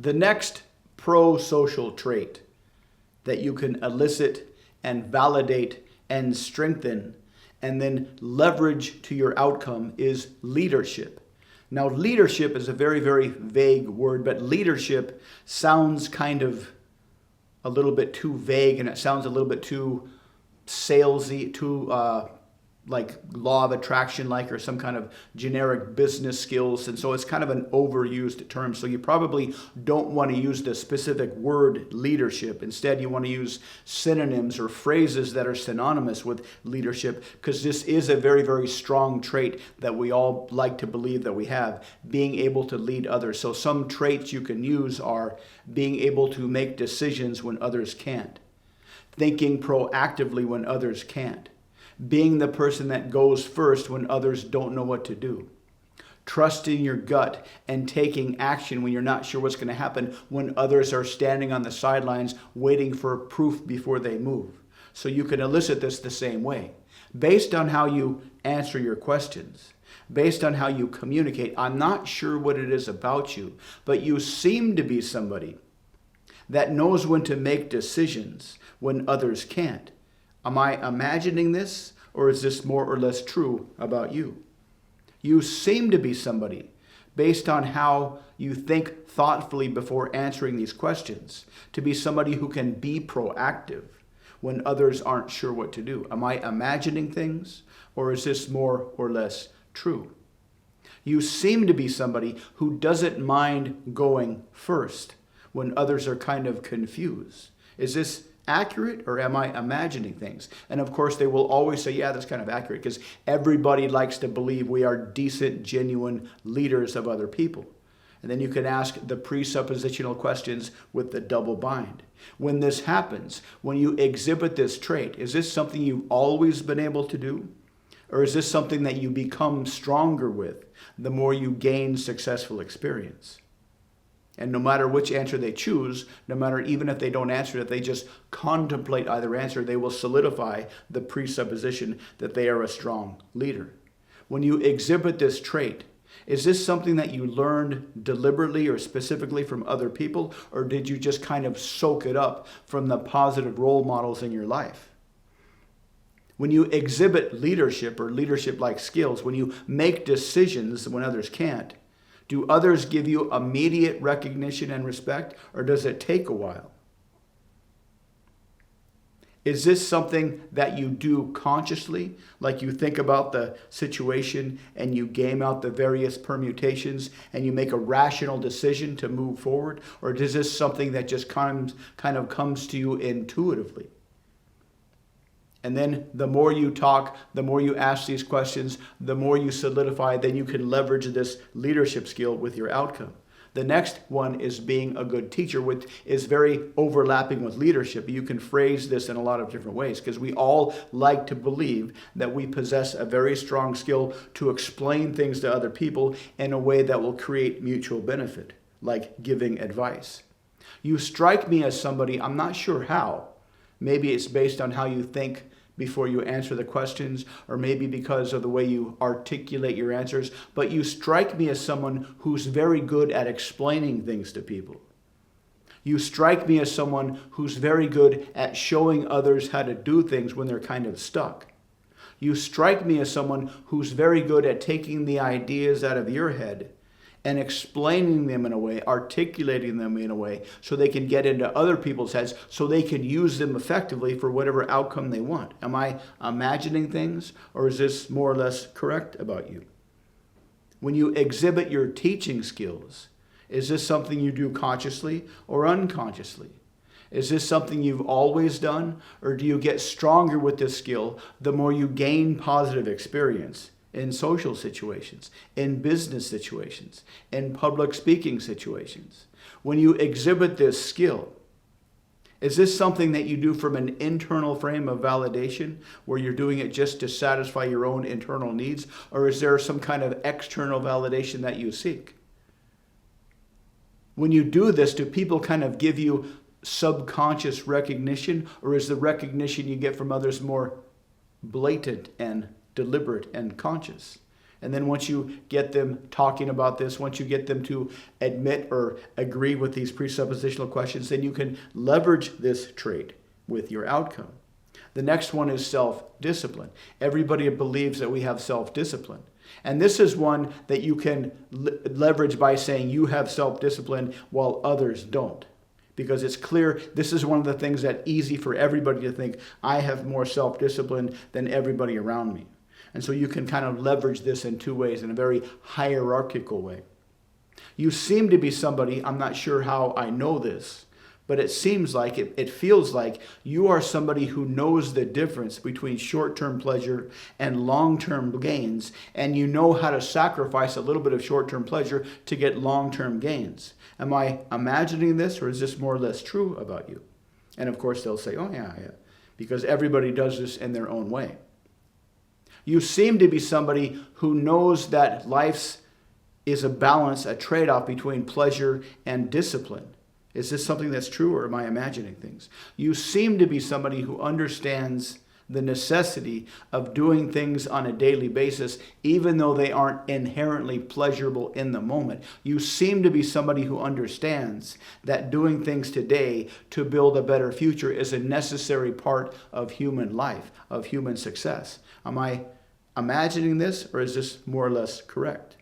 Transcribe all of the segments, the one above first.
The next pro-social trait that you can elicit and validate and strengthen and then leverage to your outcome is leadership. Now, leadership is a very, very vague word, but leadership sounds kind of a little bit too vague, and it sounds a little bit too salesy, too like law of attraction like, or some kind of generic business skills. And so it's kind of an overused term. So you probably don't want to use the specific word leadership. Instead, you want to use synonyms or phrases that are synonymous with leadership, because this is a very, very strong trait that we all like to believe that we have, being able to lead others. So some traits you can use are being able to make decisions when others can't, thinking proactively when others can't, being the person that goes first when others don't know what to do, trusting your gut and taking action when you're not sure what's going to happen, when others are standing on the sidelines waiting for proof before they move. So you can elicit this the same way. Based on how you answer your questions, based on how you communicate, I'm not sure what it is about you, but you seem to be somebody that knows when to make decisions when others can't. Am I imagining this, or is this more or less true about you? You seem to be somebody, based on how you think thoughtfully before answering these questions, to be somebody who can be proactive when others aren't sure what to do. Am I imagining things, or is this more or less true? You seem to be somebody who doesn't mind going first when others are kind of confused. Is this accurate, or am I imagining things? And of course, they will always say, yeah, that's kind of accurate, because everybody likes to believe we are decent, genuine leaders of other people. And then you can ask the presuppositional questions with the double bind. When this happens, when you exhibit this trait, is this something you've always been able to do? Or is this something that you become stronger with the more you gain successful experience? And no matter which answer they choose, no matter even if they don't answer it, they just contemplate either answer, they will solidify the presupposition that they are a strong leader. When you exhibit this trait, is this something that you learned deliberately or specifically from other people, or did you just kind of soak it up from the positive role models in your life? When you exhibit leadership or leadership-like skills, when you make decisions when others can't, do others give you immediate recognition and respect, or does it take a while? Is this something that you do consciously, like you think about the situation and you game out the various permutations and you make a rational decision to move forward? Or is this something that just kind of comes to you intuitively? And then the more you talk, the more you ask these questions, the more you solidify, then you can leverage this leadership skill with your outcome. The next one is being a good teacher, which is very overlapping with leadership. You can phrase this in a lot of different ways, because we all like to believe that we possess a very strong skill to explain things to other people in a way that will create mutual benefit, like giving advice. You strike me as somebody, I'm not sure how. Maybe it's based on how you think before you answer the questions, or maybe because of the way you articulate your answers, but you strike me as someone who's very good at explaining things to people. You strike me as someone who's very good at showing others how to do things when they're kind of stuck. You strike me as someone who's very good at taking the ideas out of your head and explaining them in a way, articulating them in a way so they can get into other people's heads, so they can use them effectively for whatever outcome they want. Am I imagining things, or is this more or less correct about you? When you exhibit your teaching skills, is this something you do consciously or unconsciously? Is this something you've always done, or do you get stronger with this skill the more you gain positive experience in social situations, in business situations, in public speaking situations? When you exhibit this skill, is this something that you do from an internal frame of validation, where you're doing it just to satisfy your own internal needs, or is there some kind of external validation that you seek? When you do this, do people kind of give you subconscious recognition, or is the recognition you get from others more blatant and deliberate and conscious? And then once you get them talking about this, once you get them to admit or agree with these presuppositional questions, then you can leverage this trait with your outcome. The next one is self-discipline. Everybody believes that we have self-discipline. And this is one that you can leverage by saying you have self-discipline while others don't. Because it's clear this is one of the things that's easy for everybody to think, I have more self-discipline than everybody around me. And so you can kind of leverage this in two ways, in a very hierarchical way. You seem to be somebody, I'm not sure how I know this, but it seems like, it feels like you are somebody who knows the difference between short-term pleasure and long-term gains, and you know how to sacrifice a little bit of short-term pleasure to get long-term gains. Am I imagining this, or is this more or less true about you? And of course they'll say, oh yeah, because everybody does this in their own way. You seem to be somebody who knows that life is a balance, a trade-off between pleasure and discipline. Is this something that's true, or am I imagining things? You seem to be somebody who understands the necessity of doing things on a daily basis, even though they aren't inherently pleasurable in the moment. You seem to be somebody who understands that doing things today to build a better future is a necessary part of human life, of human success. Am I imagining this, or is this more or less correct?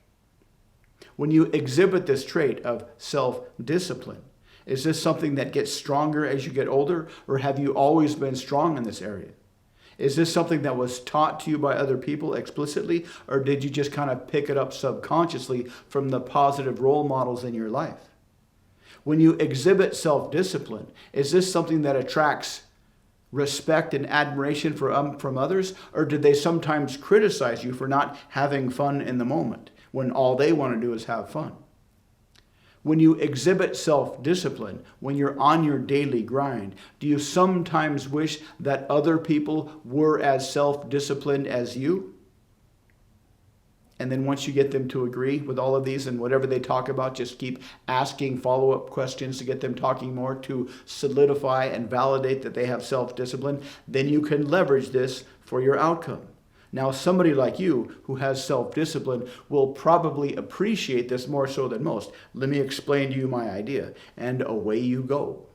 When you exhibit this trait of self-discipline, is this something that gets stronger as you get older, or have you always been strong in this area? Is this something that was taught to you by other people explicitly, or did you just kind of pick it up subconsciously from the positive role models in your life? When you exhibit self-discipline, is this something that attracts respect and admiration from others, or did they sometimes criticize you for not having fun in the moment when all they want to do is have fun? When you exhibit self-discipline, when you're on your daily grind, do you sometimes wish that other people were as self-disciplined as you? And then once you get them to agree with all of these and whatever they talk about, just keep asking follow-up questions to get them talking more, to solidify and validate that they have self-discipline. Then you can leverage this for your outcome. Now, somebody like you who has self-discipline will probably appreciate this more so than most. Let me explain to you my idea. And away you go.